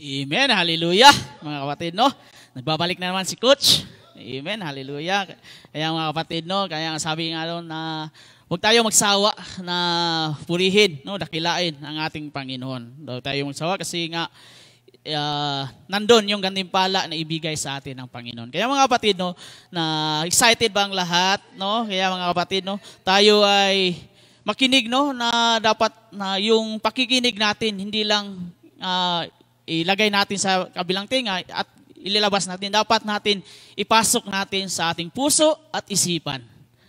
Amen, hallelujah, mga kapatid, no? Nagbabalik na naman si Coach. Amen, hallelujah. Kaya mga kapatid, no? Kaya sabi nga doon na huwag tayo magsawa na purihin, no? Dakilain ang ating Panginoon. Huwag tayo magsawa kasi nga nandun yung gantimpala na ibigay sa atin ng Panginoon. Kaya mga kapatid, no? Na excited ba ang lahat, no? Kaya mga kapatid, no? Tayo ay makinig, no? Na dapat na yung pakikinig natin, hindi lang ilagay natin sa kabilang tinga at ililabas natin. Dapat natin ipasok natin sa ating puso at isipan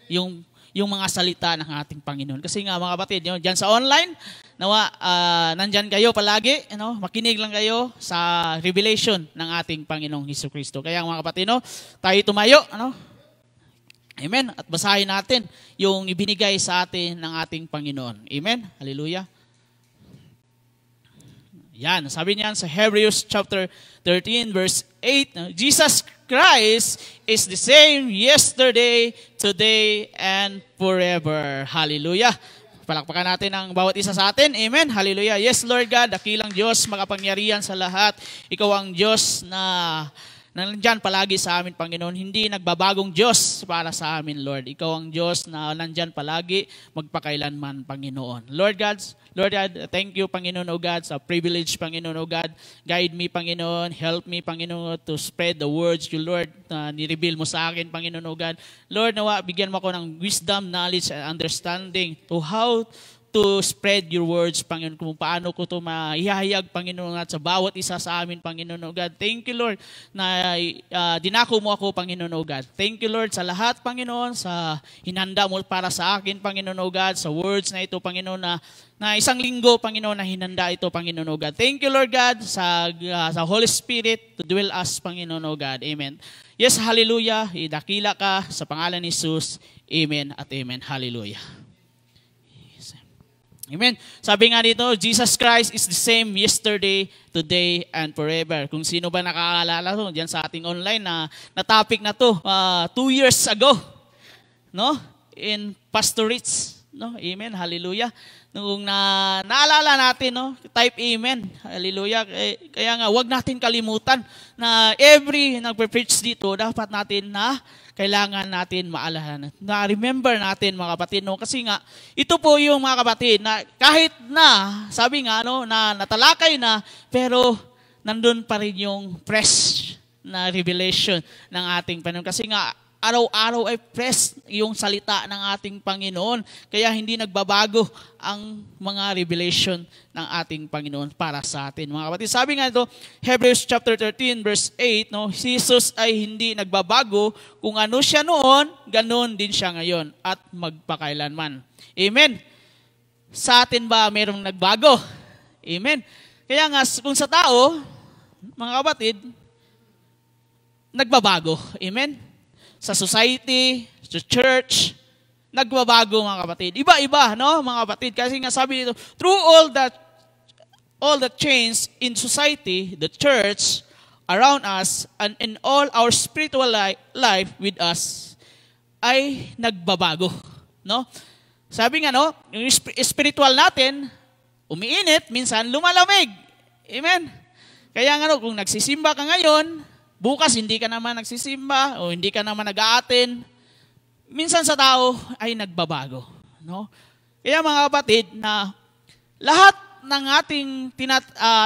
yung mga salita ng ating Panginoon. Kasi nga mga kapatid, dyan sa online, nawa, nandyan kayo palagi, makinig lang kayo sa revelation ng ating Panginoong Hesukristo. Kaya mga kapatid, tayo tumayo, amen, at basahin natin yung ibinigay sa atin ng ating Panginoon. Amen, hallelujah. Yan, sabi niyan sa Hebrews chapter 13 verse 8, Jesus Christ is the same yesterday, today, and forever. Hallelujah. Palakpakan natin ang bawat isa sa atin. Amen. Hallelujah. Yes, Lord God, dakilang Diyos, makapangyarihan sa lahat. Ikaw ang Diyos na nandyan palagi sa amin, Panginoon. Hindi nagbabagong Diyos para sa amin, Lord. Ikaw ang Diyos na nandyan palagi, magpakailanman, Panginoon. Lord God, thank you, Panginoon, O God, sa privilege, Panginoon, O God. Guide me, Panginoon. Help me, Panginoon, to spread the words you, Lord, na nireveal mo sa akin, Panginoon, O God. Lord, nawa, bigyan mo ako ng wisdom, knowledge, and understanding to how to spread your words, Panginoon, kung paano ko ito maihahayag, Panginoon, at sa bawat isa sa amin, Panginoon, O God. Thank you, Lord, na dinako mo ako, Panginoon, O God. Thank you, Lord, sa lahat, Panginoon, sa hinanda mo para sa akin, Panginoon, O God, sa words na ito, Panginoon, na isang linggo, Panginoon, na hinanda ito, Panginoon, O God. Thank you, Lord God, sa Holy Spirit to dwell us, Panginoon, O God. Amen. Yes, hallelujah. Idakila ka sa pangalan ni Jesus. Amen at amen. Hallelujah. Amen. Sabi nga dito, Jesus Christ is the same yesterday, today, and forever. Kung sino ba nakakaalala to diyan sa ating online na topic na to 2 years ago, no? In Pastor Rich, no? Amen. Hallelujah. Nung naalala natin, no? Type amen. Hallelujah. Kaya nga, wag natin kalimutan na every nagpe-preach dito, dapat natin kailangan natin maalala na remember natin, mga kapatid, no? Kasi nga ito po yung mga kapatid na kahit na sabi nga na natalakay na, pero nandun pa rin yung fresh na revelation ng ating Panginoon. Kasi nga araw-araw ay fresh yung salita ng ating Panginoon. Kaya hindi nagbabago ang mga revelation ng ating Panginoon para sa atin. Mga kapatid, sabi nga ito, Hebrews chapter 13 verse 8, no, Jesus ay hindi nagbabago. Kung ano siya noon, ganun din siya ngayon at magpakailanman. Amen. Sa atin ba mayroong nagbago? Amen. Kaya nga kung sa tao, mga kapatid, nagbabago. Amen. Sa society, sa church, nagbabago, mga kapatid. Iba-iba, no, mga kapatid? Kasi nga sabi dito, through all the change in society, the church, around us, and in all our spiritual life with us, ay nagbabago, no? Sabi nga, no, yung spiritual natin, umiinit, minsan lumalamig. Amen? Kaya nga, no, kung nagsisimba ka ngayon, bukas hindi ka naman nagsisimba o hindi ka naman nag-aaten, minsan sa tao ay nagbabago, no? Kaya mga kapatid, na lahat ng ating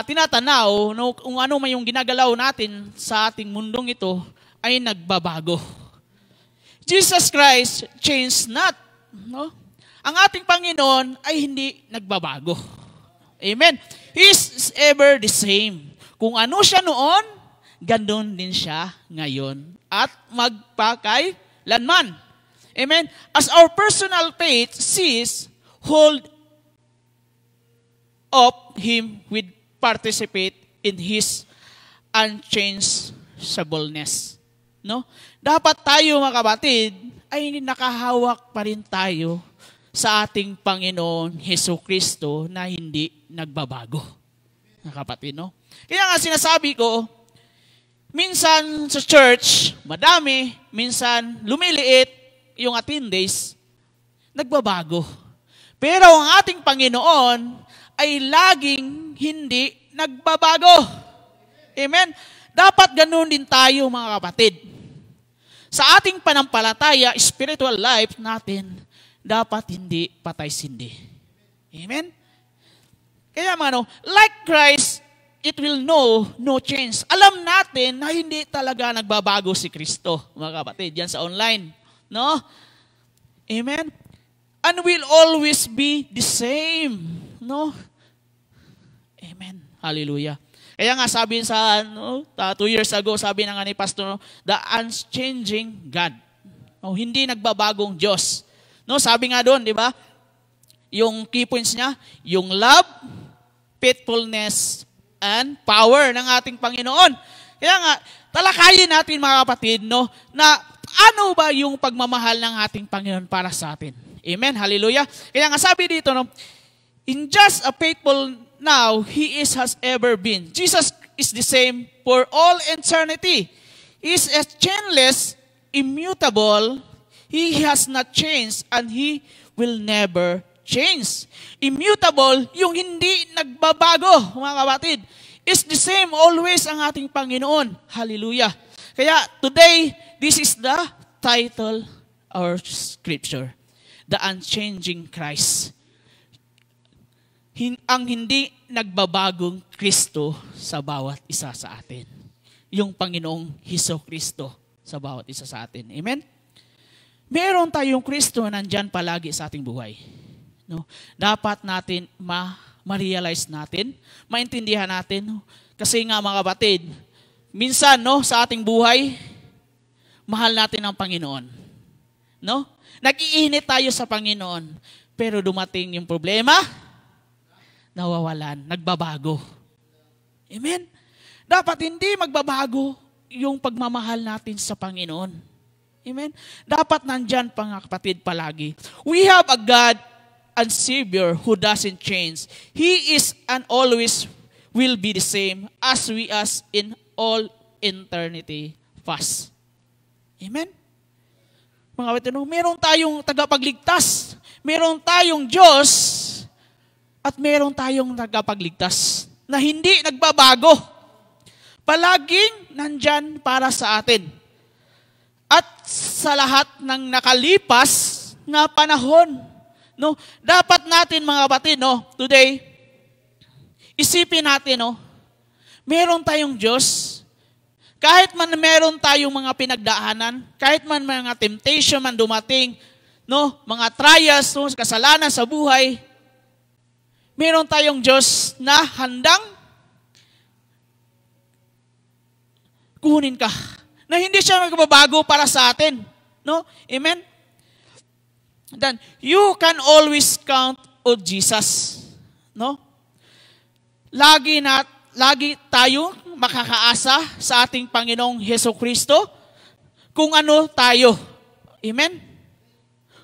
tinatanaw, no, kung ano man yung ginagalaw natin sa ating mundong ito, ay nagbabago. Jesus Christ changed not, no? Ang ating Panginoon ay hindi nagbabago. Amen. He is ever the same. Kung ano siya noon, gandun din siya ngayon at magpakailanman. Amen? As our personal faith sees, hold of Him with participate in His unchangeableness. No? Dapat tayo, mga kapatid, ay nakahawak pa rin tayo sa ating Panginoon Hesukristo na hindi nagbabago. Mga kapatid, no? Kaya nga sinasabi ko, minsan sa church, madami, minsan lumiliit yung attendance, nagbabago. Pero ang ating Panginoon ay laging hindi nagbabago. Amen? Dapat ganun din tayo mga kapatid. Sa ating panampalataya, spiritual life natin, dapat hindi patay-sindi. Amen? Kaya like Christ, it will know no change. Alam natin na hindi talaga nagbabago si Kristo, mga kapatid, yan sa online. No? Amen? And will always be the same. No? Amen. Hallelujah. Kaya nga sabi sa 2 years ago, sabi na nga ni Pastor, the unchanging God. Hindi nagbabagong Diyos. No, sabi nga doon, di ba? Yung key points niya, yung love, faithfulness, and power ng ating Panginoon. Kaya nga, talakayin natin mga kapatid, na ano ba yung pagmamahal ng ating Panginoon para sa atin. Amen. Hallelujah. Kaya nga sabi dito, in just a faithful now, He has ever been. Jesus is the same for all eternity. He is chainless, immutable. He has not changed and He will never change. Immutable, yung hindi nagbabago, mga kapatid, is the same always ang ating Panginoon. Hallelujah. Kaya today, this is the title or scripture. The unchanging Christ. Ang hindi nagbabagong Kristo sa bawat isa sa atin. Yung Panginoong Hesus-Kristo sa bawat isa sa atin. Amen? Meron tayong Kristo nandyan palagi sa ating buhay. No? Dapat natin ma-realize natin, maintindihan natin. Kasi nga mga kapatid, minsan sa ating buhay, mahal natin ang Panginoon. No? Nag-iinit tayo sa Panginoon. Pero dumating yung problema, nawawalan, nagbabago. Amen? Dapat hindi magbabago yung pagmamahal natin sa Panginoon. Amen? Dapat nandyan mga kapatid palagi. We have a God and Savior who doesn't change. He is and always will be the same as we as in all eternity past. Amen? Mga kapatid, meron tayong tagapagligtas. Meron tayong Diyos at meron tayong tagapagligtas na hindi nagbabago. Palaging nandyan para sa atin. At sa lahat ng nakalipas na panahon, dapat natin mga kapatid, today, isipin natin, meron tayong Diyos. Kahit man meron tayong mga pinagdaanan, kahit man mga temptation man dumating, mga trials, kasalanan sa buhay, meron tayong Diyos na handang kunin ka. Na hindi siya magbabago para sa atin. No? Amen? Then, you can always count on Jesus. No? Lagi tayo makakaasa sa ating Panginoong Hesus-Kristo kung ano tayo. Amen?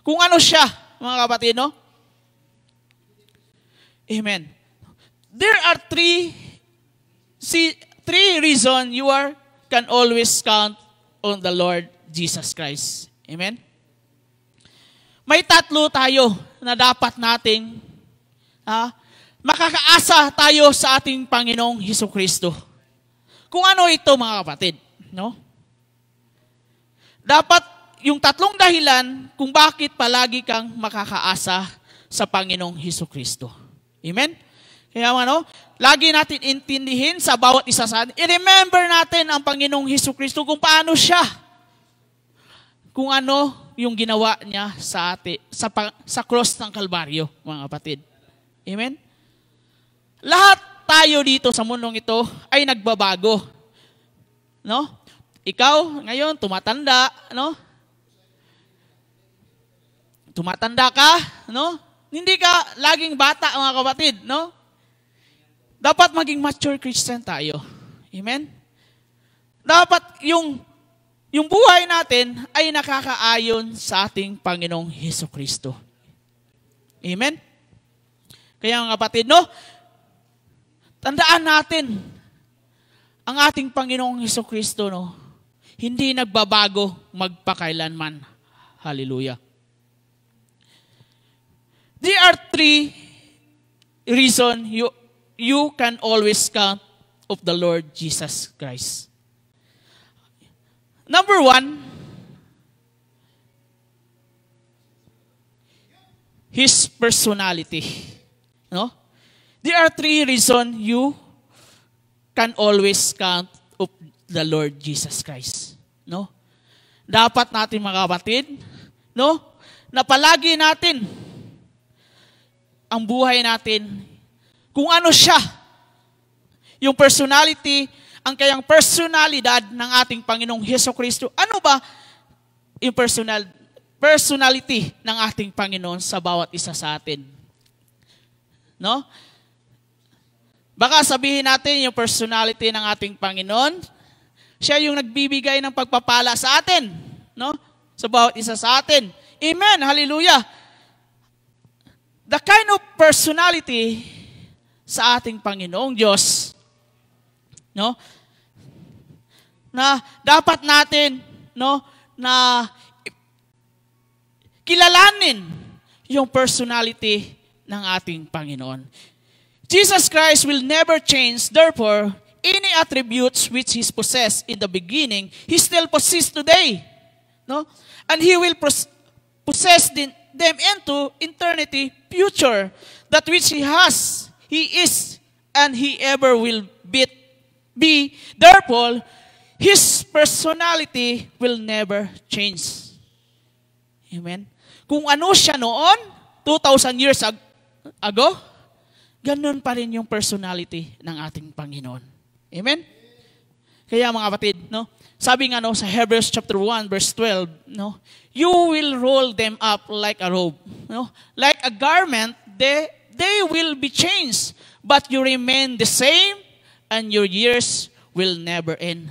Kung ano siya, mga kapatid, Amen. There are three reasons you can always count on the Lord Jesus Christ. Amen? May tatlo tayo na dapat nating makakaasa tayo sa ating Panginoong Hesus-Kristo. Kung ano ito mga kapatid, Dapat yung tatlong dahilan kung bakit palagi kang makakaasa sa Panginoong Hesus-Kristo. Amen? Kaya lagi natin intindihin sa bawat isa sa atin. I-remember natin ang Panginoong Hesus-Kristo kung paano siya. Kung ano yung ginawa niya sa atin, sa cross ng Kalbaryo, mga kapatid. Amen? Lahat tayo dito sa mundong ito ay nagbabago. Ikaw, ngayon, tumatanda, Tumatanda ka, Hindi ka laging bata, mga kapatid, Dapat maging mature Christian tayo. Amen? Dapat yung buhay natin ay nakakaayon sa ating Panginoong Hesus-Kristo. Amen? Kaya mga kapatid, tandaan natin, ang ating Panginoong Hesus-Kristo, hindi nagbabago magpakailanman. Hallelujah. There are three reasons you can always count of the Lord Jesus Christ. Number one, His personality. No? There are three reasons you can always count of the Lord Jesus Christ. No? Dapat natin mga kapatid, no? Na palagi natin ang buhay natin kung ano siya. Yung personality, ang kayang personalidad ng ating Panginoong Hesukristo. Ano ba yung personality ng ating Panginoon sa bawat isa sa atin? No? Baka sabihin natin yung personality ng ating Panginoon, siya yung nagbibigay ng pagpapala sa atin, no? Sa bawat isa sa atin. Amen. Hallelujah. The kind of personality sa ating Panginoong Diyos, no? Na dapat natin, no, na kilalanin yung personality ng ating Panginoon. Jesus Christ will never change, therefore, any attributes which He possessed in the beginning, He still possesses today. No? And He will possess them into eternity future. That which He has, He is, and He ever will be. Therefore, His personality will never change. Amen? Kung ano siya noon, 2,000 years ago, ganun pa rin yung personality ng ating Panginoon. Amen? Kaya mga kapatid, no? Sabi nga no, sa Hebrews chapter 1 verse 12, no? You will roll them up like a robe, no? Like a garment, they will be changed, but you remain the same and your years will never end.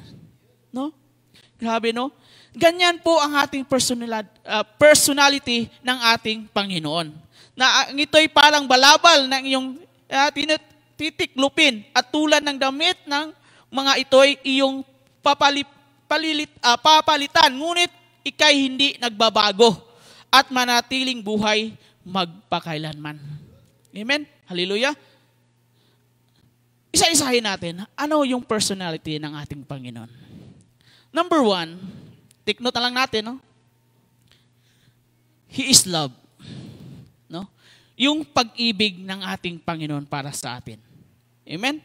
No? Grabe, no? Ganyan po ang ating personality ng ating Panginoon. Na ito'y parang balabal ng iyong titiklupin at tulad ng damit ng mga ito'y iyong papalitan. Ngunit ikay hindi nagbabago at manatiling buhay magpakailanman. Amen? Hallelujah? Isa-isahin natin, ano yung personality ng ating Panginoon? Number one, take note na lang natin, no? He is love. No? Yung pag-ibig ng ating Panginoon para sa atin. Amen?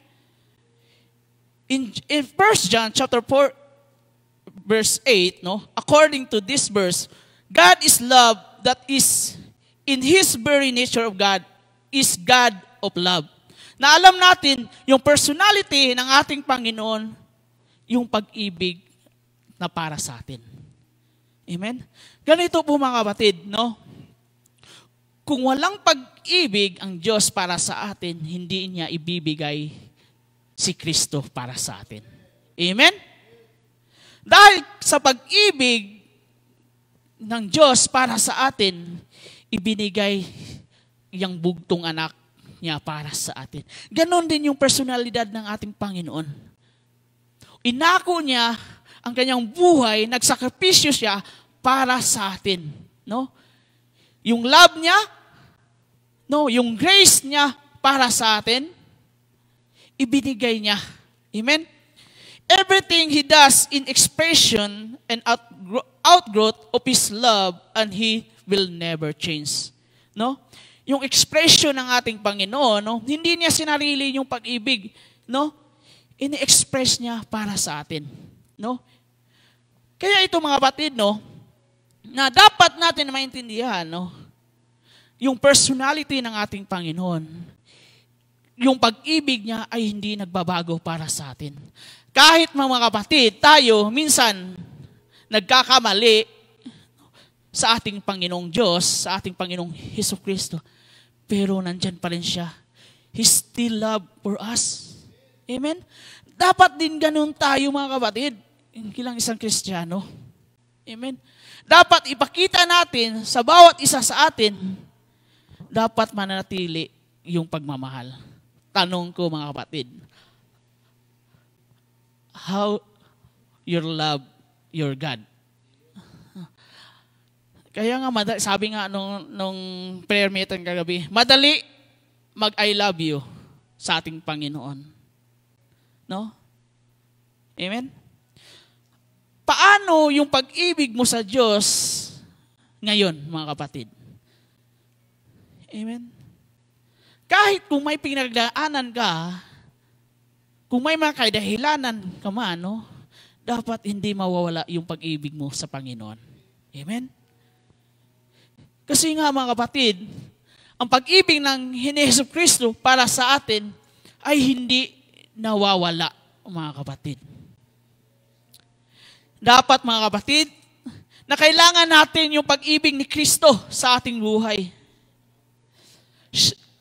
In 1 John chapter 4, verse 8, no? According to this verse, God is love, that is in His very nature of God, is God of love. Na alam natin, yung personality ng ating Panginoon, yung pag-ibig na para sa atin. Amen? Ganito po mga kapatid, no? Kung walang pag-ibig ang Diyos para sa atin, hindi niya ibibigay si Kristo para sa atin. Amen? Dahil sa pag-ibig ng Diyos para sa atin, ibinigay yung bugtong anak niya para sa atin. Ganon din yung personalidad ng ating Panginoon. Inako niya ang kanyang buhay, nagsakripisyo siya para sa atin. No? Yung love niya, no, yung grace niya para sa atin, ibinigay niya. Amen? Everything He does in expression and outgrowth of His love, and He will never change. No? Yung expression ng ating Panginoon, no, hindi niya sinarili yung pag-ibig, no? Ini-express niya para sa atin, no? Kaya ito mga kapatid, no, na dapat natin maintindihan, no, yung personality ng ating Panginoon, yung pag-ibig niya ay hindi nagbabago para sa atin. Kahit mga kapatid, tayo minsan nagkakamali sa ating Panginoong Diyos, sa ating Panginoong Hesukristo, pero nandyan pa rin siya. He still love for us. Amen? Dapat din ganun tayo mga kapatid, bilang isang Kristiyano. Amen? Dapat ipakita natin sa bawat isa sa atin, dapat manatili yung pagmamahal. Tanong ko mga kapatid, how you love your God? Kaya nga, sabi nga nung prayer meeting kagabi, madali mag-I love you sa ating Panginoon. No? Amen? Paano yung pag-ibig mo sa Diyos ngayon, mga kapatid? Amen? Kahit kung may pinagdaanan ka, kung may mga kadahilanan ka man, no, dapat hindi mawawala yung pag-ibig mo sa Panginoon. Amen? Kasi nga mga kapatid, ang pag-ibig ng Hesus Kristo para sa atin ay hindi nawawala, mga kapatid. Dapat mga kapatid, na kailangan natin yung pag-ibig ni Kristo sa ating buhay.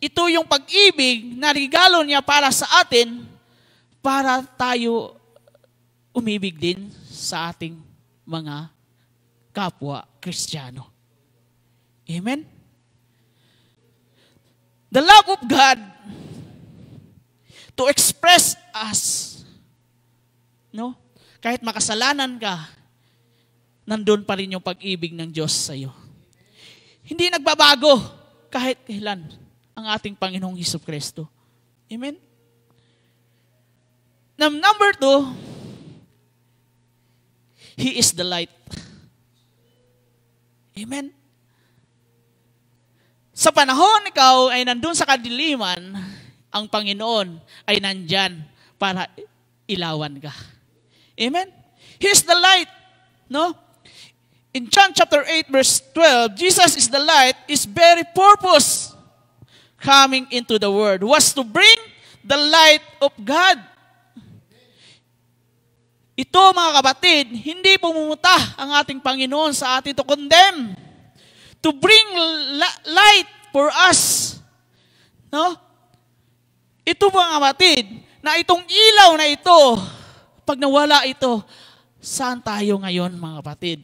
Ito yung pag-ibig na regalo niya para sa atin, para tayo umibig din sa ating mga kapwa Kristiyano. Amen? The love of God to express us, no? Kahit makasalanan ka, nandun pa rin yung pag-ibig ng Diyos sa iyo. Hindi nagbabago kahit kailan ang ating Panginoong Hesus Kristo. Amen? Number 2, He is the light. Amen? Sa panahon ikaw ay nandun sa kadiliman, ang Panginoon ay nandyan para ilawan ka. Amen? He is the light. No? In John chapter 8 verse 12, Jesus is the light, his very purpose coming into the world was to bring the light of God. Ito mga kapatid, hindi pumunta ang ating Panginoon sa atin to condemn, to bring light for us. No? Ito mga kapatid, na itong ilaw na ito, pag nawala ito, saan tayo ngayon mga kapatid?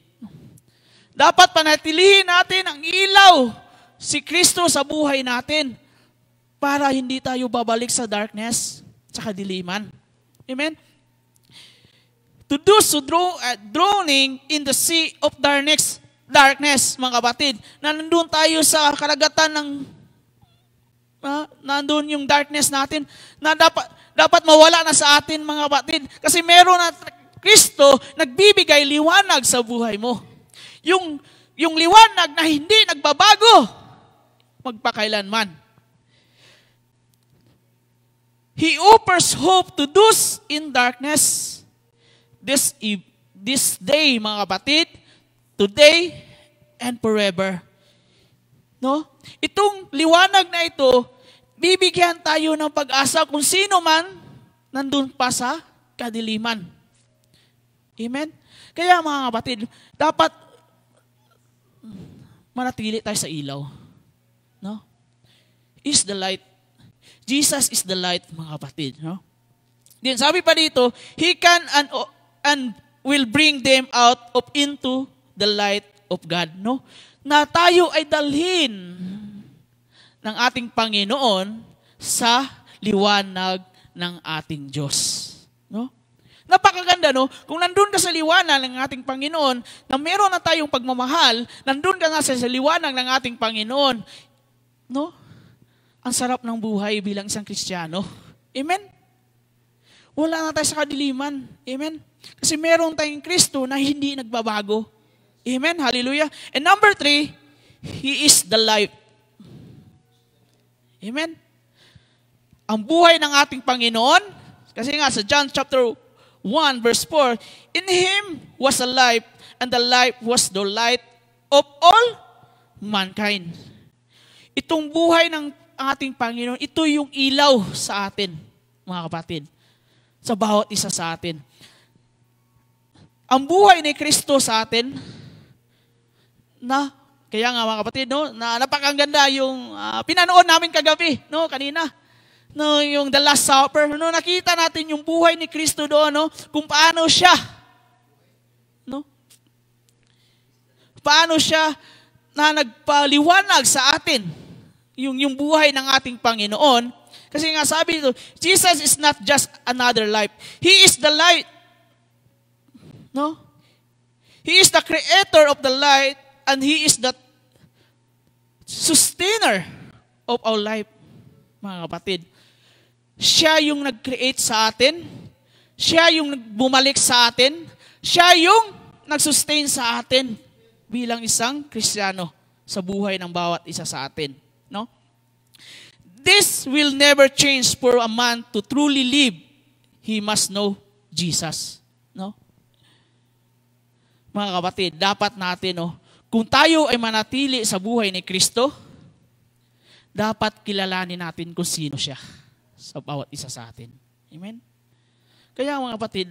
Dapat panatilihin natin ang ilaw, si Kristo sa buhay natin, para hindi tayo babalik sa darkness, sa kadiliman. Amen? To those who drowning in the sea of darkness, mga kapatid, na nandun tayo sa karagatan ng, nandun yung darkness natin, na dapat mawala na sa atin, mga kapatid. Kasi meron na Kristo, nagbibigay liwanag sa buhay mo. Yung liwanag na hindi nagbabago, magpakailanman. He offers hope to those in darkness. This day, mga kapatid, today and forever. No? Itong liwanag na ito, bibigyan tayo ng pag-asa kung sino man nandun pa sa kadiliman. Amen? Kaya mga kapatid, dapat manatili tayo sa ilaw. No? Is the light. Jesus is the light, mga kapatid. No? Then sabi pa dito, He can and will bring them out of into the light of God. No? Na tayo ay dalhin ng ating Panginoon sa liwanag ng ating Diyos. No? Napakaganda, no? Kung nandun ka sa liwanag ng ating Panginoon, na meron na tayong pagmamahal, nandun ka nga sa liwanag ng ating Panginoon, no? Ang sarap ng buhay bilang isang Kristiyano. Amen? Wala na tayo sa kadiliman. Amen? Kasi meron tayong Kristo na hindi nagbabago. Amen? Hallelujah. And number 3, He is the life. Amen? Ang buhay ng ating Panginoon, kasi nga sa John chapter 1 verse 4, in Him was a life, and the life was the light of all mankind. Itong buhay ng ating Panginoon, ito yung ilaw sa atin, mga kapatid. Sa bawat isa sa atin. Ang buhay ni Kristo sa atin, na, kaya nga mga kapatid, no, na napakaganda yung pinanood namin kagabi, no, kanina. No, yung The Last Supper, no, nakita natin yung buhay ni Kristo doon, no, kung paano siya, no, paano siya na nagpaliwanag sa atin yung buhay ng ating Panginoon. Kasi nga sabi dito, Jesus is not just another life. He is the light. No? He is the creator of the light, and He is the sustainer of our life, mga kapatid. Siya yung nag-create sa atin, Siya yung bumalik sa atin. Siya yung nagsustain sa atin bilang isang Kristiyano sa buhay ng bawat isa sa atin. No? This will never change for a man to truly live. He must know Jesus. No? Mga kapatid, dapat natin, kung tayo ay manatili sa buhay ni Kristo, dapat kilalanin natin kung sino siya sa bawat isa sa atin. Amen? Kaya mga kapatid,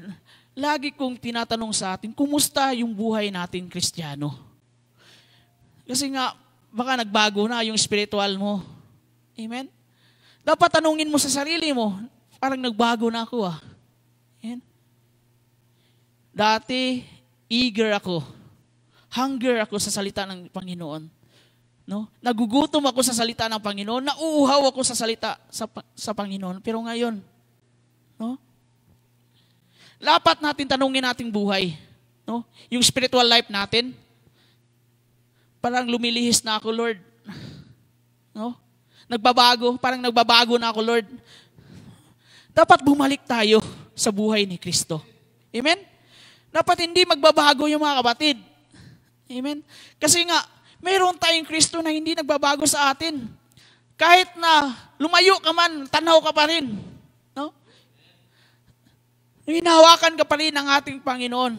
lagi kong tinatanong sa atin, kumusta yung buhay natin Kristiyano? Kasi nga, baka nagbago na yung spiritual mo. Amen? Dapat tanungin mo sa sarili mo, parang nagbago na ako Amen? Dati, eager ako. Hunger ako sa salita ng Panginoon. No? Nagugutom ako sa salita ng Panginoon. Nauuhaw ako sa salita sa Panginoon. Pero ngayon, no? Dapat natin tanungin nating buhay. No? Yung spiritual life natin. Parang lumilihis na ako, Lord. No? Parang nagbabago na ako, Lord. Dapat bumalik tayo sa buhay ni Kristo. Amen? Dapat hindi magbabago yung mga kapatid. Amen? Kasi nga, mayroon tayong Kristo na hindi nagbabago sa atin. Kahit na lumayo ka man, tanaw ka pa rin. No? Hinahawakan ka pa rin ng ating Panginoon.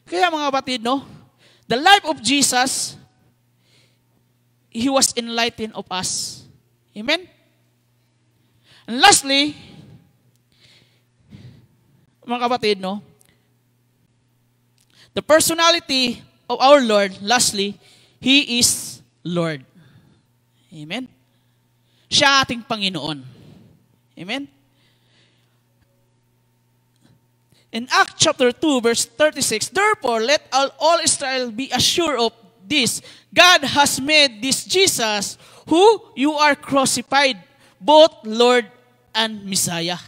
Kaya mga kapatid, the life of Jesus, He was enlightened of us. Amen? And lastly, mga kapatid, the personality of our Lord, lastly, He is Lord. Amen? Siya ating Panginoon. Amen? In Acts chapter 2, verse 36, therefore, let all Israel be assured of this. God has made this Jesus, who you are crucified, both Lord and Messiah.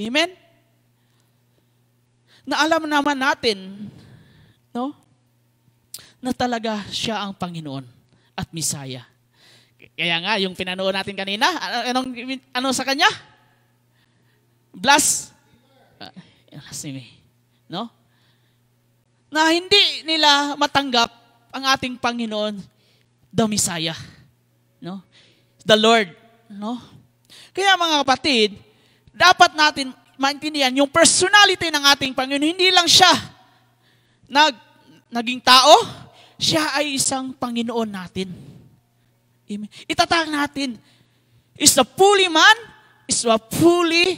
Amen? Na alam naman natin, na talaga siya ang Panginoon at Messiah. Kaya nga, yung pinanood natin kanina, ano sa kanya? No? Na hindi nila matanggap ang ating Panginoon, the Messiah. No? The Lord. No? Kaya mga kapatid, dapat natin maintindihan yung personality ng ating Panginoon. Hindi lang siya naging tao, siya ay isang Panginoon natin. Amen. Itatag natin, is a fully man, is a fully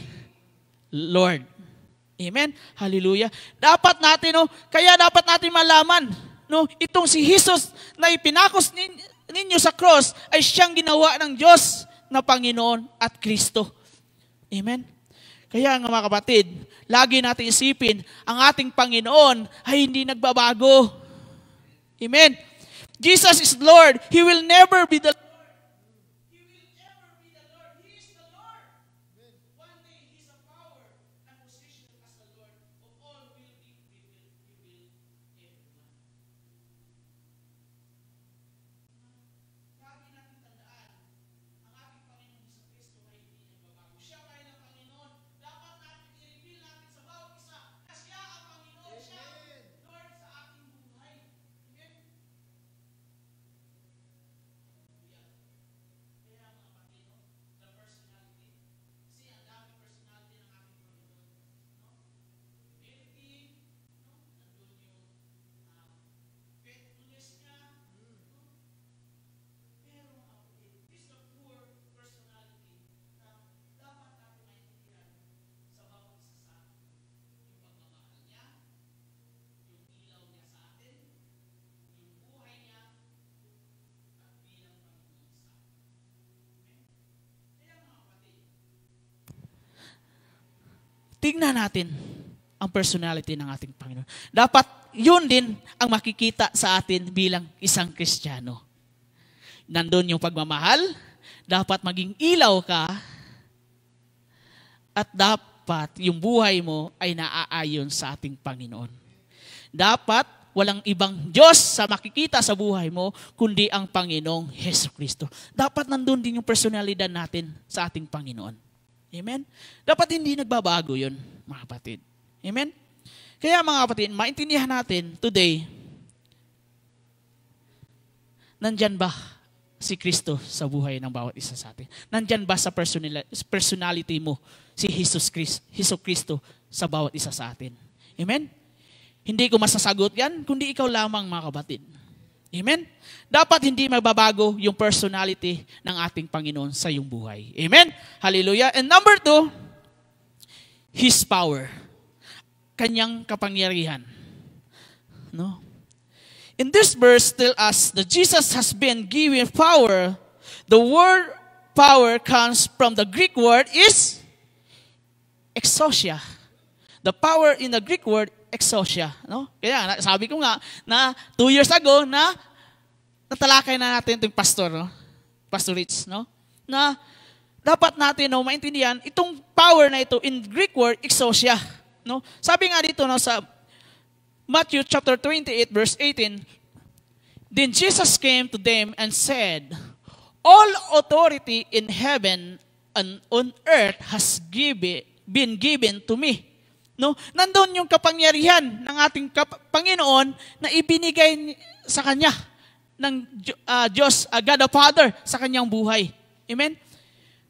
Lord. Amen? Hallelujah. Dapat natin, kaya dapat natin malaman, itong si Jesus na ipinakos ninyo sa cross ay siyang ginawa ng Diyos na Panginoon at Kristo. Amen? Kaya nga mga kapatid, lagi natin isipin, ang ating Panginoon ay hindi nagbabago. Amen? Jesus is Lord. He will never be the Lord. He will ever be the Lord. He is the Lord. One day, His power and position as the Lord of all will be revealed everyone. Lagi natin tandaan, ang ating Panginoon sa Kristo ay hindi nagbabago. Siya ay ng Panginoon. Dapat natin i-reveal natin sa bawat isa na siya ang Panginoon. Siya ang Lord sa ating buhay. Amen? Kaya mga kapatid, the personality. Kasi ang dami personality ng ating Panginoon. Humility, nandun yung faithfulness niya. Pero mga kapatid, this is the poor personality na dapat natin maintindihan sa bawat isa sa atin. Yung pagmamahal niya, yung ilaw niya sa atin, yung buhay niya, at bilang Panginoon sa atin. Amen? Kaya mga kapatid, tingnan natin ang personality ng ating Panginoon. Dapat yun din ang makikita sa atin bilang isang Kristiyano. Nandun yung pagmamahal, dapat maging ilaw ka, at dapat yung buhay mo ay naaayon sa ating Panginoon. Dapat walang ibang Diyos sa makikita sa buhay mo, kundi ang Panginoong Hesus Kristo. Dapat nandun din yung personalidad natin sa ating Panginoon. Amen? Dapat hindi nagbabago yun, mga kapatid. Amen? Kaya mga kapatid, maintindihan natin today, nandyan ba si Kristo sa buhay ng bawat isa sa atin? Nandyan ba sa personality mo si Hesus Kristo sa bawat isa sa atin? Amen? Hindi ko masasagot yan, kundi ikaw lamang, mga kapatid. Amen? Dapat hindi magbabago yung personality ng ating Panginoon sa iyong buhay. Amen? Hallelujah. And number 2, His power. Kanyang kapangyarihan. No? In this verse tell us that Jesus has been given power. The word power comes from the Greek word is exousia. The power in the Greek word exousia, no? Kaya sabi ko nga na 2 years ago na natalakay na natin itong pastor, no? Pastor Rich, no? Na dapat natin maintindihan itong power na ito in Greek word exousia, no? Sabi nga dito sa Matthew chapter 28 verse 18, then Jesus came to them and said, all authority in heaven and on earth has been given to me. No, nandun yung kapangyarihan ng ating Panginoon na ibinigay sa Kanya ng Diyos, God the Father, sa Kanyang buhay. Amen?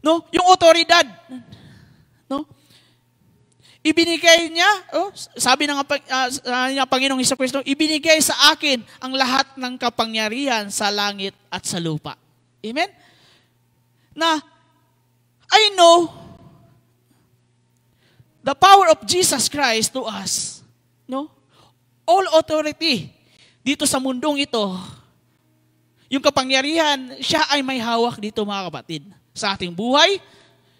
No, yung otoridad, no, ibinigay niya, sabi ng Panginoong Jesucristo, ibinigay sa akin ang lahat ng kapangyarihan sa langit at sa lupa. Amen? Na, I know the power of Jesus Christ to us, no? All authority dito sa mundong ito, yung kapangyarihan, siya ay may hawak dito, mga kapatid. Sa ating buhay,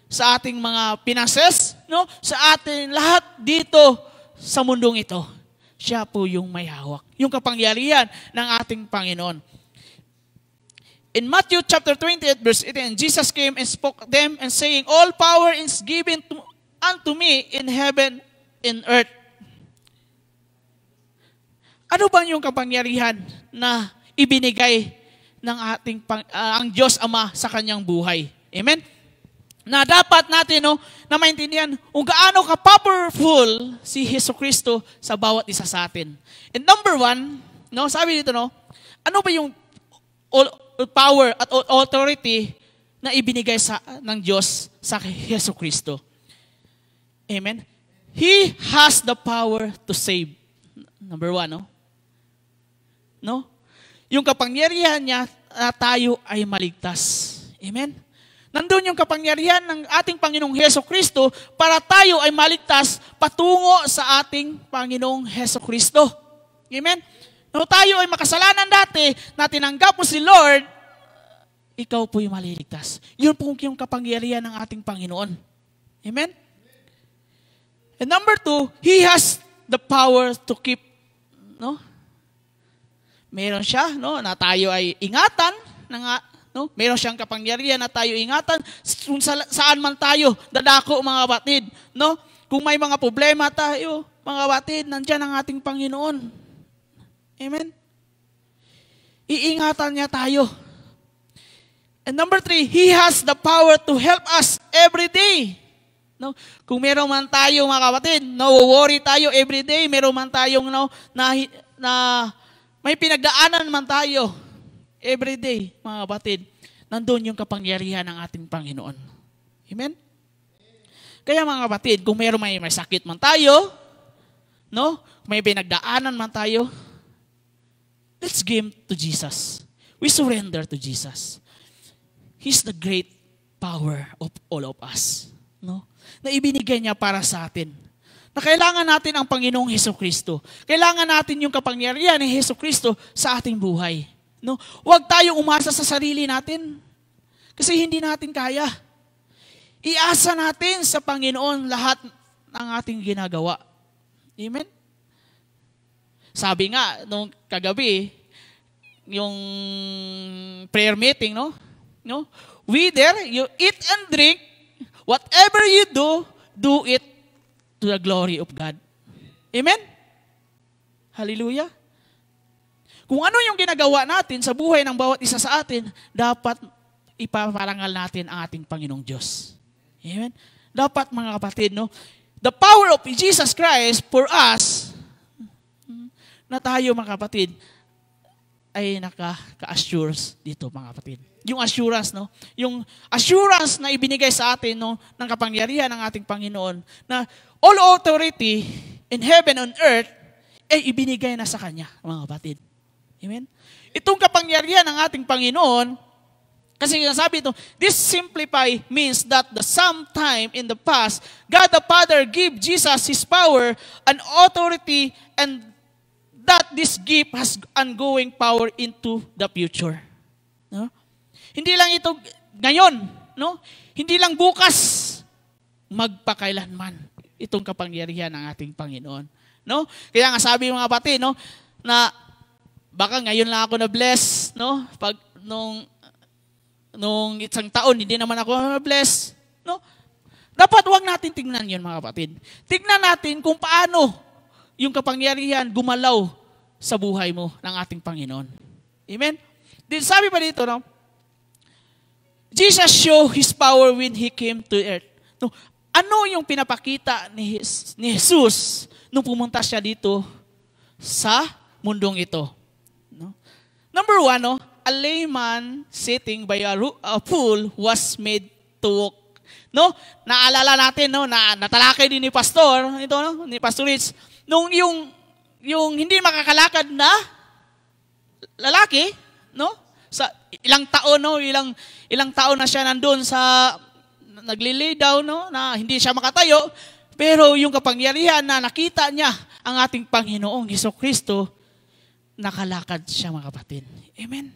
sa ating mga finances, no? Sa ating lahat dito sa mundong ito. Siya po yung may hawak. Yung kapangyarihan ng ating Panginoon. In Matthew chapter 28 verse 18, Jesus came and spoke to them and saying, all power is given unto me in heaven and earth. Ano ba yung kapangyarihan na ibinigay ng ating ang Diyos Ama sa kanyang buhay? Amen? Na dapat natin na maintindihan kung gaano ka-powerful si Jesucristo sa bawat isa sa atin. And number 1, sabi dito, ano ba yung power at authority na ibinigay ng Diyos sa Jesucristo? Amen? He has the power to save. Number 1, no? Yung kapangyarihan niya na tayo ay maligtas. Amen? Nandun yung kapangyarihan ng ating Panginoong Jesucristo para tayo ay maligtas patungo sa ating Panginoong Jesucristo. Amen? No, tayo ay makasalanan dati na tinanggap mo si Lord, ikaw po yung maliligtas. Yun po yung kapangyarihan ng ating Panginoon. Amen? And number 2, He has the power to keep, meron siya, na tayo ay ingatan, meron siyang kapangyarihan na tayo ingatan, kung saan man tayo, dadako, mga kapatid, Kung may mga problema tayo, mga kapatid, nandyan ang ating Panginoon. Amen? Iingatan niya tayo. And number 3, He has the power to help us every day. No, kung meron man tayo, mga kapatid, worry tayo every day, meron man tayong na may pinagdaanan man tayo every day, mga kapatid, nandun yung kapangyarihan ng ating Panginoon. Amen? Kaya mga kapatid, kung meron may sakit man tayo, may pinagdaanan man tayo, let's give to Jesus. We surrender to Jesus. He's the great power of all of us. Na ibinigay niya para sa atin. Na kailangan natin ang Panginoong Jesucristo. Kailangan natin yung kapangyarihan ni Jesucristo sa ating buhay. Huwag tayong umasa sa sarili natin. Kasi hindi natin kaya. Iasa natin sa Panginoon lahat ng ating ginagawa. Amen? Sabi nga, nung kagabi, yung prayer meeting, whether you eat and drink, whatever you do it to the glory of God. Amen? Hallelujah. Kung ano yung ginagawa natin sa buhay ng bawat isa sa atin, dapat ipaparangal natin ang ating Panginoong Diyos. Amen? dapat mga kapatid, no, the power of Jesus Christ for us, na tayo mga kapatid, ay naka-assures dito mga kapatid. Yung assurance, no? Yung assurance na ibinigay sa atin, no, ng kapangyarihan ng ating Panginoon, na all authority in heaven and earth ay ibinigay na sa Kanya, mga kapatid. Amen? Itong kapangyarihan ng ating Panginoon, kasi sabi ito, this simplify means that the sometime in the past, God the Father gave Jesus His power and authority, and that this gift has ongoing power into the future. No? Hindi lang ito ngayon, no? Hindi lang bukas, magpakailanman itong kapangyarihan ng ating Panginoon. No? Kaya nga sabi mga kapatid, no, na baka ngayon lang ako na-bless, no? Pag nung isang taon, hindi naman ako na-bless, no? Dapat wag natin tingnan 'yon mga kapatid. Tingnan natin kung paano yung kapangyarihan gumalaw sa buhay mo ng ating Panginoon. Amen? Then sabi pa dito, no? Jesus showed His power when He came to earth. No? Ano yung pinapakita ni Jesus nung pumunta siya dito sa mundong ito? No? Number one, no? A layman sitting by a pool was made to walk. No? Naalala natin, no, na natalakay din ni Pastor, ito, no, ni Pastor Rich, nung yung hindi makakalakad na lalaki, no? Sa ilang taon, no, ilang taon na siya nandoon sa naglilay down, no, na hindi siya makatayo, pero yung kapangyarihan na nakita niya ang ating Panginoong Hesukristo, nakalakad siya mga kapatid. Amen.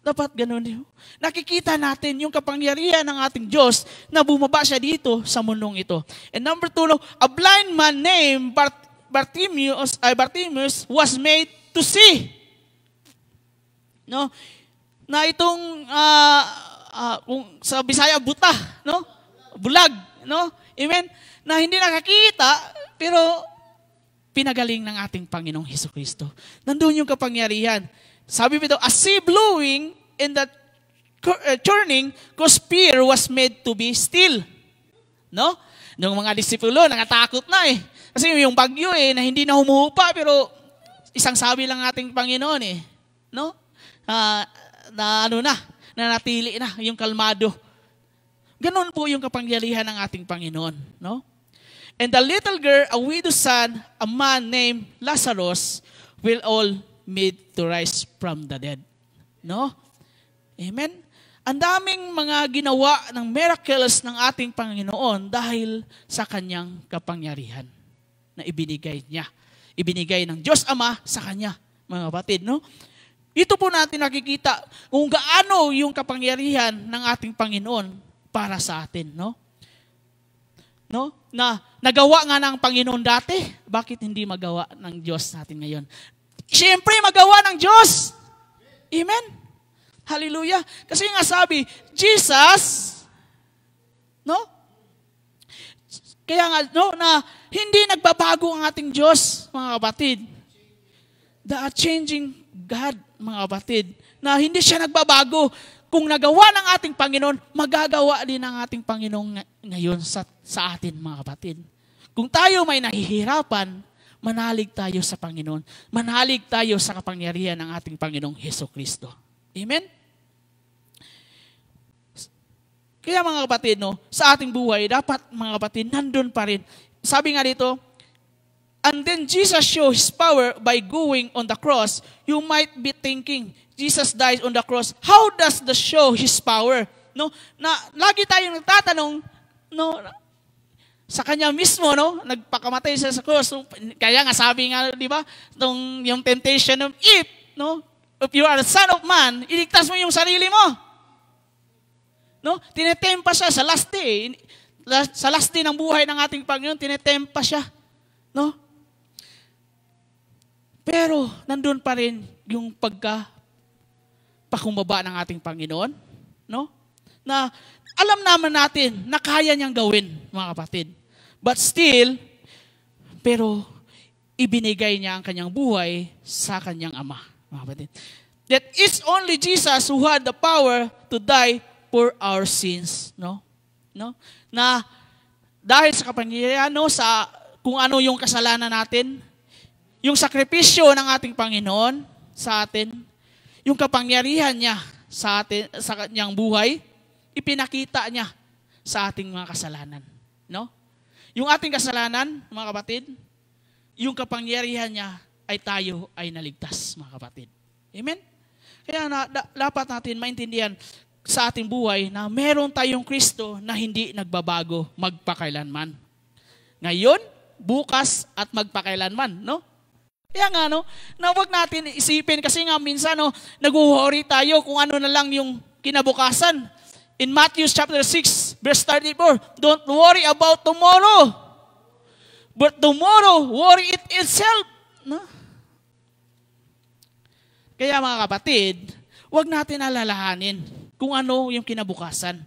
Dapat ganun yun. Nakikita natin yung kapangyarihan ng ating Diyos na bumaba siya dito sa mundong ito. And number two, a blind man named Bartimaeus was made to see. No? Na itong kung sa Bisaya buta, no? Bulag, no? Amen. Na hindi nakakita pero pinagaling ng ating Panginoong Hesukristo. Nandun yung kapangyarihan. Sabi mo ito, a sea blowing in the churning, cause fear was made to be still. No? Yung mga disipulo, nangatakot na eh. Kasi yung bagyo eh, na hindi na humuhupa, pero isang sabi lang ating Panginoon eh. No? Nanatili na, yung kalmado. Ganon po yung kapangyarihan ng ating Panginoon. No? And the little girl, a widow's son, a man named Lazarus, will all made to rise from the dead. No? Amen? Ang daming mga ginawa ng miracles ng ating Panginoon dahil sa kanyang kapangyarihan na ibinigay niya. Ibinigay ng Diyos Ama sa kanya, mga kapatid. No? Ito po natin nakikita kung gaano yung kapangyarihan ng ating Panginoon para sa atin. No? No? Na nagawa nga ng Panginoon dati, bakit hindi magawa ng Diyos natin ngayon? Siyempre, magawa ng Diyos. Amen? Hallelujah. Kasi nga sabi, Jesus, no? Kaya nga, no, na hindi nagbabago ang ating Diyos, mga kapatid. The changing God, mga kapatid, na hindi siya nagbabago. Kung nagawa ng ating Panginoon, magagawa din ng ating Panginoon ngayon sa atin, mga kapatid. Kung tayo may nahihirapan, manalig tayo sa Panginoon. Manalig tayo sa kapangyarihan ng ating Panginoong Hesukristo. Amen? Kaya mga kapatid, no, sa ating buhay, dapat mga kapatid, nandun pa rin. Sabi nga dito, and then Jesus showed His power by going on the cross. You might be thinking, Jesus dies on the cross. How does the show His power? No, na lagi tayong nagtatanong, no, sa kanya mismo, no, nagpakamatay siya sa cross. So, kaya nga sabi nga, di ba, yung temptation of Eve, no, if you are the Son of Man, iligtas mo yung sarili mo. No, tinetempa siya sa last day. Sa last day ng buhay ng ating Panginoon, tinetempa siya. No? Pero, nandun pa rin yung pakumbaba ng ating Panginoon. No? Na alam naman natin na kaya niyang gawin, mga kapatid. But still, pero ibinigay niya ang kanyang buhay sa kanyang Ama, mga kapatid. That it's only Jesus who had the power to die for our sins, no? No? Na dahil sa kapangyarihan, no, sa kung ano yung kasalanan natin, yung sakripisyo ng ating Panginoon sa atin, yung kapangyarihan niya sa atin, sa kanyang buhay, ipinakita niya sa ating mga kasalanan. No? Yung ating kasalanan, mga kapatid, yung kapangyarihan niya ay tayo ay naligtas, mga kapatid. Amen? Kaya dapat natin maintindihan sa ating buhay na meron tayong Kristo na hindi nagbabago magpakailanman. Ngayon, bukas at magpakailanman, no? Kaya nga, no, na huwag natin isipin kasi nga minsan, no, nag-worry tayo kung ano na lang yung kinabukasan. In Matthew chapter 6, verse 34, don't worry about tomorrow, but tomorrow worry it itself. No? Kaya mga kapatid, huwag natin alalahanin kung ano yung kinabukasan.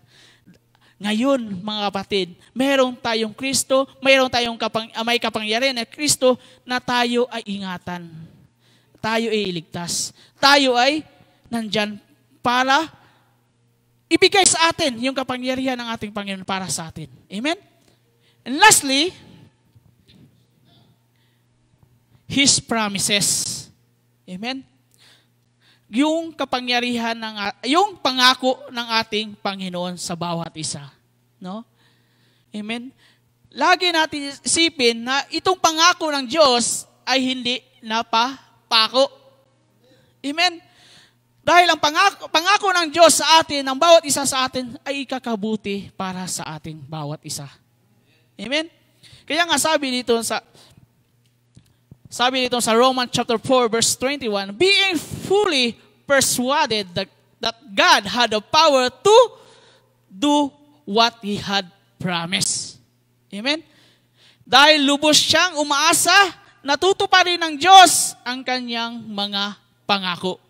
Ngayon, mga kapatid, mayroon tayong Kristo, mayroon tayong may kapangyarihan na Kristo na tayo ay ingatan. Tayo ay iligtas. Tayo ay nandyan para ibigay sa atin yung kapangyarihan ng ating Panginoon para sa atin. Amen? And lastly, His promises. Amen? Yung kapangyarihan yung pangako ng ating Panginoon sa bawat isa, no? Amen. Lagi natin isipin na itong pangako ng Diyos ay hindi napapako. Amen. Dahil ang pangako ng Diyos sa atin, ng bawat isa sa atin ay ikakabuti para sa ating bawat isa. Amen. Kaya nga sabi dito sa Romans chapter 4 verse 21, being fully persuaded that God had the power to do what He had promised. Amen? Dahil lubos siyang umaasa, natutuparin ng Diyos ang kanyang mga pangako.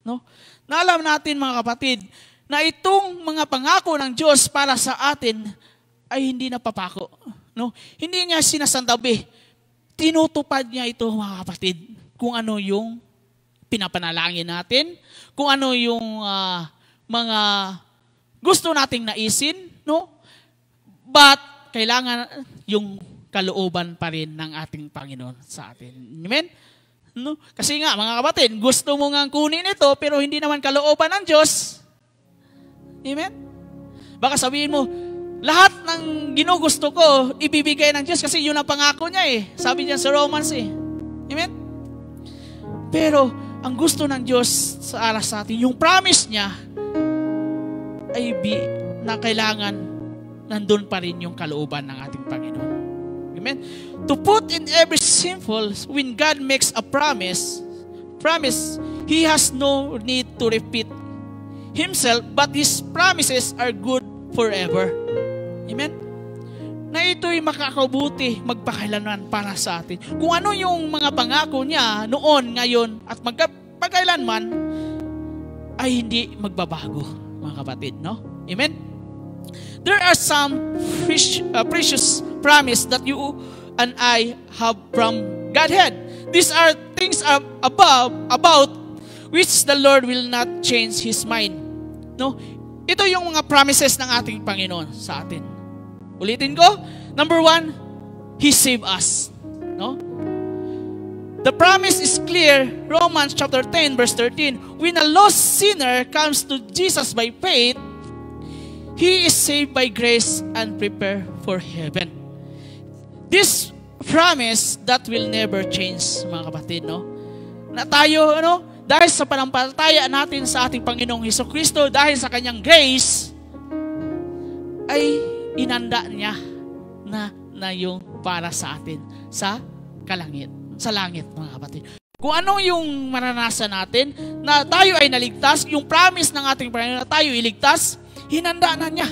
No? Naalam natin mga kapatid, na itong mga pangako ng Diyos para sa atin ay hindi napapako. No? Hindi niya sinasantabi. Tinutupad niya ito mga kapatid kung ano yung pinapanalangin natin, kung ano yung mga gusto nating naisin, no? But kailangan yung kalooban pa rin ng ating Panginoon sa atin. Amen? No? Kasi nga, mga kapatid, gusto mo nga kunin ito, pero hindi naman kalooban ng Diyos. Amen? Baka sabihin mo, lahat ng ginugusto ko, ibibigay ng Diyos kasi yun ang pangako niya eh. Sabi niya sa Romans eh. Amen? Pero, ang gusto ng Diyos sa atin, yung promise niya, ay na kailangan nandun pa rin yung kalooban ng ating Panginoon. Amen? To put in every sinful, when God makes a promise, He has no need to repeat Himself, but His promises are good forever. Amen? Na ito'y makakabuti magpakailanman para sa atin. Kung ano yung mga pangako niya noon, ngayon, at magpakailanman, ay hindi magbabago, mga kapatid, no? Amen? There are some precious promise that you and I have from Godhead. These are things about which the Lord will not change His mind. No? Ito yung mga promises ng ating Panginoon sa atin. Ulitin ko. Number 1, He saved us. No? The promise is clear. Romans chapter 10 verse 13. When a lost sinner comes to Jesus by faith, he is saved by grace and prepared for heaven. This promise that will never change, mga kapatid, no? Na tayo, dahil sa panampalataya natin sa ating Panginoong Hesukristo, dahil sa kanyang grace, ay inanda niya na yung para sa atin sa langit, mga kapatid. Kung ano yung maranasan natin, na tayo ay naligtas, yung promise ng ating Panginoon na tayo iligtas, hinanda na niya.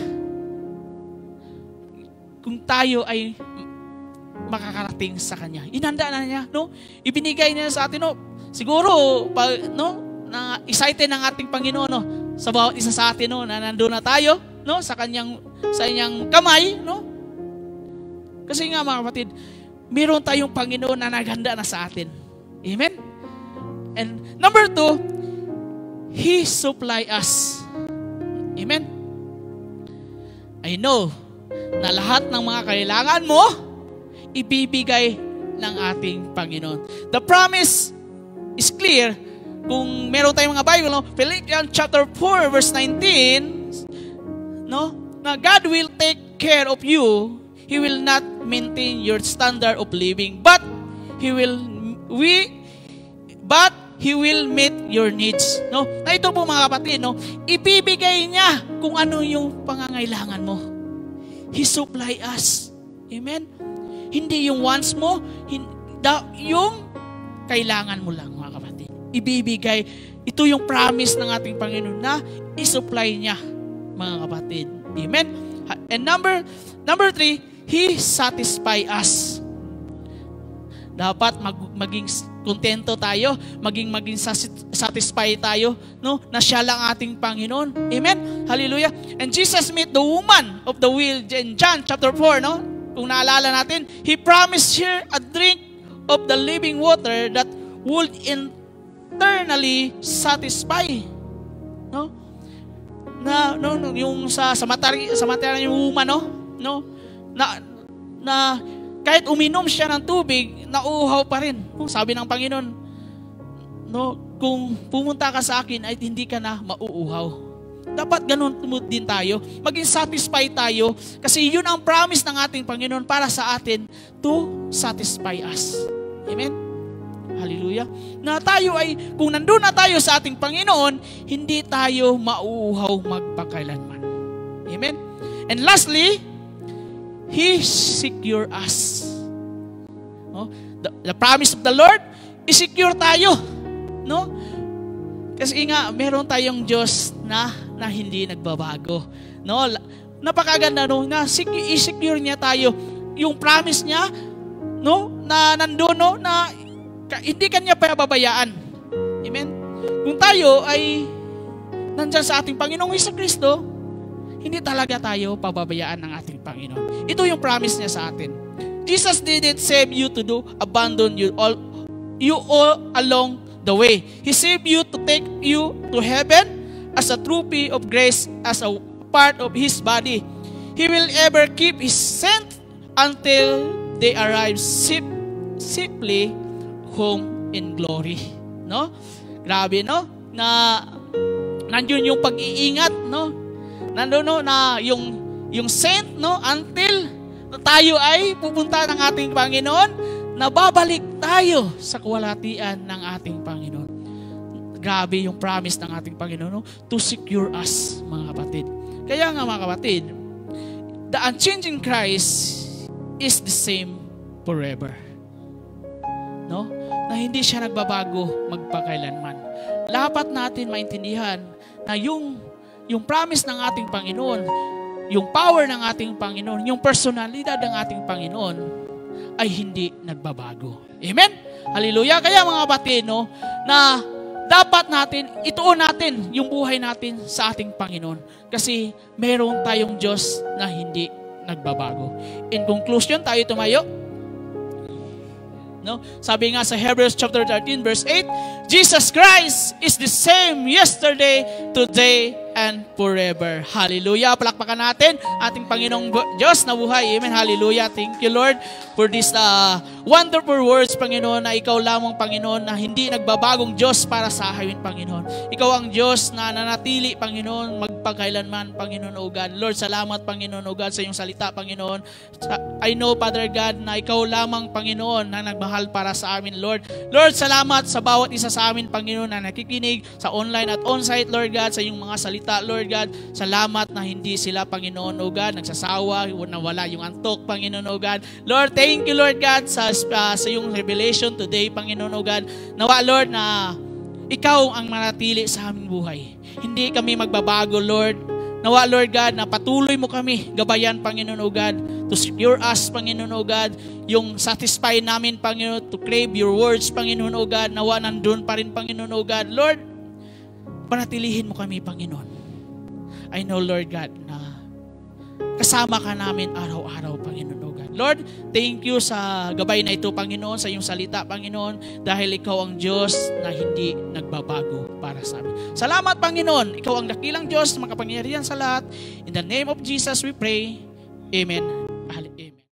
Kung tayo ay makakarating sa Kanya, hinanda na niya, no? Ibinigay niya sa atin, no? Siguro, na excited ng ating Panginoon, no? Sa bawat isa sa atin, no? Na nandun na tayo, no? Sa inyang kamay, no? Kasi nga, mga kapatid, meron tayong Panginoon na naghanda na sa atin. Amen? And number 2, He supply us. Amen? I know na lahat ng mga kailangan mo, ibibigay ng ating Panginoon. The promise is clear. Kung meron tayong mga Bible, no? Philippians chapter 4 verse 19, no? Na God will take care of you. He will not maintain your standard of living, but He will meet your needs. No? Na ito po mga kapatid, no? Ibibigay niya kung ano yung pangangailangan mo. He supply us. Amen? Hindi yung wants mo, yung kailangan mo lang, mga kapatid. Ibibigay. Ito yung promise ng ating Panginoon na isupply niya, mga kapatid. Amen? And number 3, He satisfy us. Dapat maging kontento tayo, maging satisfy tayo, no? Na siya lang ating Panginoon. Amen? Hallelujah. And Jesus met the woman of the well in John chapter 4, no? Kung naalala natin, He promised her a drink of the living water that would eternally satisfy. No? Yung sa Samaritan yung woman, no? Na kahit uminom siya ng tubig, nauuhaw pa rin. Sabi ng Panginoon, no, kung pumunta ka sa akin ay hindi ka na mauuhaw. Dapat ganun din tayo. Maging satisfy tayo kasi yun ang promise ng ating Panginoon para sa atin to satisfy us. Amen? Hallelujah. Na tayo ay, kung nandun na tayo sa ating Panginoon, hindi tayo mauuhaw magpakailanman. Amen? And lastly, He secure us. No? The promise of the Lord, i-secure tayo. No? Kasi nga, meron tayong Diyos na hindi nagbabago. No? Napakaganda, no? Na i-secure niya tayo. Yung promise niya, no? Na nandoon, no? Na hindi kanya pababayaan. Amen? Kung tayo ay nandyan sa ating Panginoong Jesucristo, hindi talaga tayo pababayaan ng ating Panginoon. Ito yung promise niya sa atin. Jesus didn't save you to abandon you all along the way. He saved you to take you to heaven as a trophy of grace, as a part of His body. He will ever keep His saints until they arrive safely home in glory. No? Grabe, no? Na nandiyon yung pag-iingat, no? Nandoon, no, na yung saint, no, until tayo ay pupunta ng ating Panginoon, na babalik tayo sa kawalatian ng ating Panginoon. Grabe yung promise ng ating Panginoon, no, to secure us, mga kapatid. Kaya nga, mga kapatid, the unchanging Christ is the same forever. No? Na hindi siya nagbabago magpakailanman. Dapat natin maintindihan na yung promise ng ating Panginoon, yung power ng ating Panginoon, yung personalidad ng ating Panginoon ay hindi nagbabago. Amen? Hallelujah. Kaya mga kapatid, no, na dapat natin, ituon natin yung buhay natin sa ating Panginoon. Kasi meron tayong Diyos na hindi nagbabago. In conclusion, tayo tumayo. No? Sabi nga sa Hebrews chapter 13 verse 8, Jesus Christ is the same yesterday, today, and forever. Hallelujah. Palakpakan natin ating Panginoong Diyos na buhay. Amen. Hallelujah. Thank you, Lord, for this wonderful words, Panginoon, na ikaw lamang, Panginoon, na hindi nagbabagong Diyos para sa amin, Panginoon. Ikaw ang Diyos na nanatili, Panginoon, magpakailanman, Panginoon, O God. Lord, salamat, Panginoon, O God, sa iyong salita, Panginoon. I know, Father God, na ikaw lamang, Panginoon, na nagmahal para sa amin, Lord. Lord, salamat sa bawat isa sa amin, Panginoon, na nakikinig sa online at on-site, Lord God, sa iyong mga salita, Lord God. Salamat na hindi sila, Panginoon, O God, nagsasawa, nawala yung antok, Panginoon, O God. Lord, thank you, Lord God, sa iyong revelation today, Panginoon, O God. Nawa, Lord, na ikaw ang manatili sa aming buhay. Hindi kami magbabago, Lord. Nawa, Lord God, na patuloy mo kami gabayan, Panginoon, O God, to secure us, Panginoon, O God, yung satisfy namin, Panginoon, to crave your words, Panginoon, O God. Nawa, nandun pa rin, Panginoon, O God. Lord, panatilihin mo kami, Panginoon. I know, Lord God, na kasama ka namin araw-araw, Panginoon, O God. Lord, thank you sa gabay na ito, Panginoon, sa iyong salita, Panginoon, dahil ikaw ang Diyos na hindi nagbabago para sa amin. Salamat, Panginoon. Ikaw ang dakilang Diyos, makapangyarihan sa lahat. In the name of Jesus we pray. Amen.